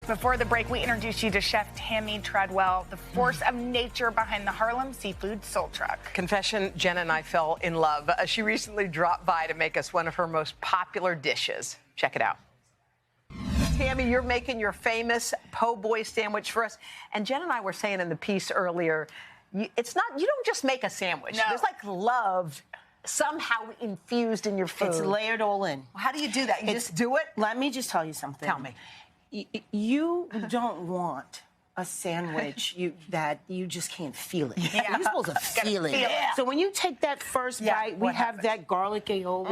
Before the break, we introduced you to Chef Tami Treadwell, the force of nature behind the Harlem Seafood Soul Truck. Confession, Jenna and I fell in love. She recently dropped by to make us one of her most popular dishes. Check it out. Tami, you're making your famous po' boy sandwich for us. And Jen and I were saying in the piece earlier, you don't just make a sandwich. No. There's like love somehow infused in your food. It's layered all in. How do you do that? You just do it? Let me just tell you something. Tell me. You don't want a sandwich that you just can't feel it. Yeah. You're supposed to feel it. So when you take that first bite, we have that garlic aioli,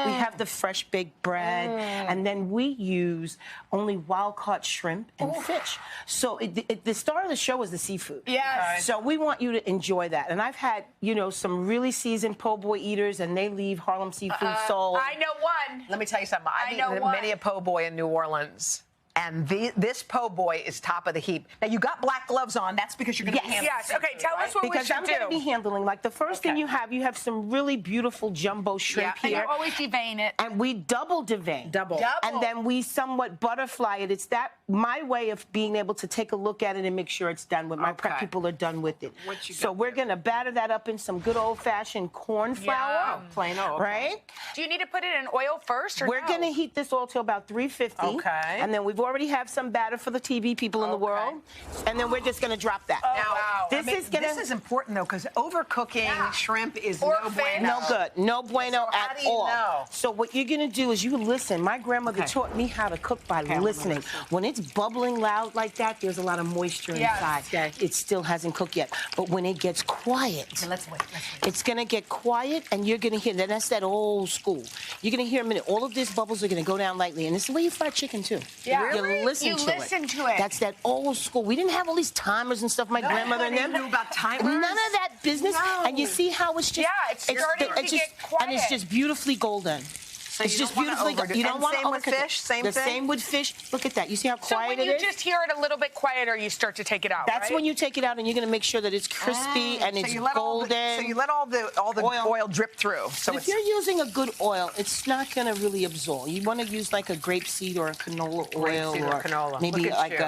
we have the fresh baked bread, and then we use only wild-caught shrimp and fish. So the star of the show is the seafood. Yes. So we want you to enjoy that. And I've had, some really seasoned po' boy eaters, and they leave Harlem Seafood Soul. I know one. Let me tell you something. I've know eaten one. many a po' boy in New Orleans. And this po' boy is top of the heap. Now, you got black gloves on. That's because you're going to be handling Yes. Okay, tell us what because we should I'm do. going to be handling, like the first thing you have some really beautiful jumbo shrimp And here. you always devein it. And we double devein. Double. And then we somewhat butterfly it. It's my way of being able to take a look at it and make sure it's done when my prep people are done with it. So we're going to batter that up in some good old-fashioned corn flour. Plain old. Right? Do you need to put it in oil first or We're going to heat this oil to about 350. Okay. And then we've already have some batter for the TV people in the world. And then we're just going to drop that. wow. This is important, though, because overcooking shrimp is no bueno. No good. No bueno So how at do you all. know? So what you're going to do is you listen. My grandmother taught me how to cook by listening. When it's bubbling loud like that, there's a lot of moisture inside. It still hasn't cooked yet. But when it gets quiet, Let's wait. it's going to get quiet, and you're going to hear that. That's that old school. You're going to hear a minute. All of these bubbles are going to go down lightly. And this is the way you fry chicken, too. Yeah. You Really? listen You to listen to it. That's that old school. We didn't have all these timers and stuff. My grandmother and them knew about timers. None of that business. No. And you see how it's just it's starting to get quiet. and it's just beautifully golden. So it's you just don't wanna beautifully overdo it. You don't And want to same with overcook it. fish? Same the thing? same with fish. Look at that. You see how So quiet when it you is? just hear it a little bit quieter, you start to take it out, That's right? when you take it out, and you're going to make sure that it's crispy and it's golden. So you let all the oil drip through. So But if you're using a good oil, it's not going to really absorb. You want to use like a grapeseed or a canola oil, Grapeseed or canola. maybe Look at like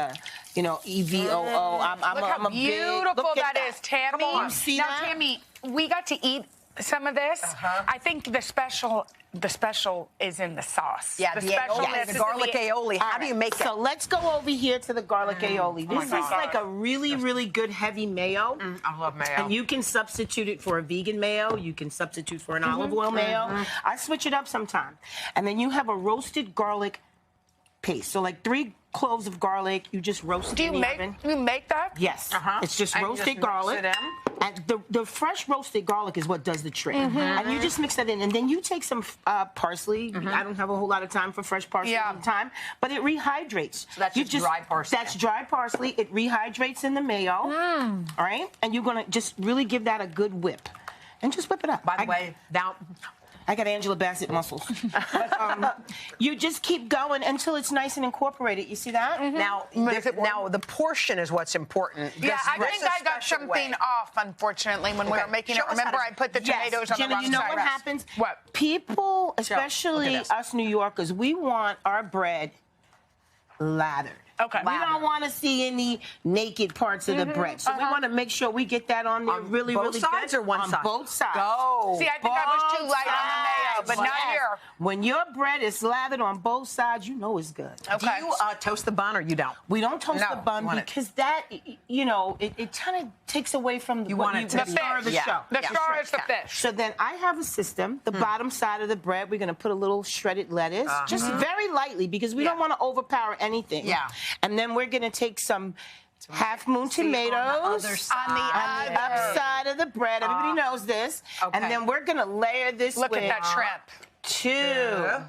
you. a EVOO. Look how beautiful that is, Tammy. Come on, see now, that? Tammy, we got to eat some of this. I think the special is in the sauce. Yeah, the aioli, the garlic aioli. How do you make it? So let's go over here to the garlic aioli. This is like a really, really good heavy mayo. I love mayo. And you can substitute it for a vegan mayo. You can substitute for an olive oil mayo. I switch it up sometime. And then you have a roasted garlic paste. So like 3 cloves of garlic, you just roast it in the oven. Do you make that? Yes. It's just And you roasted just mix garlic. it in? And the fresh roasted garlic is what does the trick. And you just mix that in. And then you take some parsley. I don't have a whole lot of time for fresh parsley all the time. But it rehydrates. So that's just dry parsley. That's dry parsley. It rehydrates in the mayo. All right? And you're going to just really give that a good whip. And just whip it up. By the way, now... I got Angela Bassett muscles. But, you just keep going until it's nice and incorporated. You see that? Now, the portion is what's important. Yeah, I think I got something off, unfortunately, when we were making it. Remember, I put the tomatoes on the Jenna, wrong you know side. what happens? What? People, especially us New Yorkers, we want our bread lathered. Okay. We don't want to see any naked parts of the bread. So we want to make sure we get that on there really, really good. Both sides or one side? On both sides. Go. See, I think I was too light on the mayo, but not here. When your bread is slathered on both sides, you know it's good. Do you toast the bun or you don't? We don't toast the bun because that, it kind of takes away from the star of the show. The star is the fish. So then I have a system. The bottom side of the bread, we're going to put a little shredded lettuce, just very lightly because we don't want to overpower anything. Yeah. And then we're going to take some Half Moon tomatoes on the upside of the bread. Everybody knows this. Okay. And then we're going to layer this Look with at that shrimp. 2.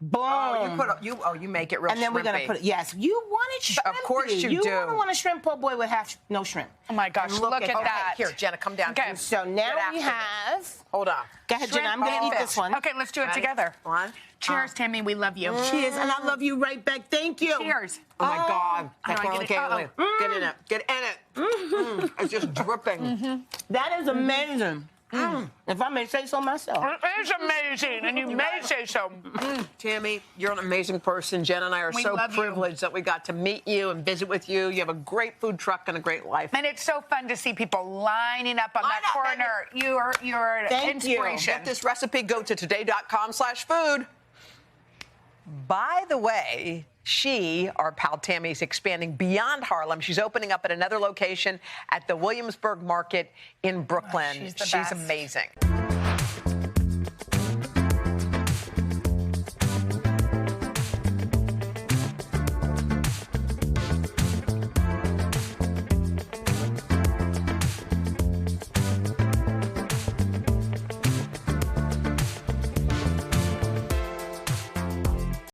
Boom. You make it real. And then we're gonna put it. Yes, you want it shrimpy. Of course you do. You don't want a shrimp po' boy with no shrimp. Oh my gosh! Look at that. Here, Jenna, come down. Okay. So now we have. Hold on. Go ahead, Jenna. I'm gonna eat this one. Okay, let's do it together. One. Cheers, Tammy. We love you. Cheers, and I love you right back. Thank you. Cheers. Oh my God. How do I get it? Get in it. Get in it. It's just dripping. That is amazing. If I may say so myself. It is amazing, and you may say so. Tammy, you're an amazing person. Jen and I are so privileged that we got to meet you and visit with you. You have a great food truck and a great life. And it's so fun to see people lining up on that corner. You're an inspiration. Get this recipe. Go to today.com/food. By the way, our pal Tammy, is expanding beyond Harlem. She's opening up at another location at the Williamsburg Market in Brooklyn. She's the She's best. amazing.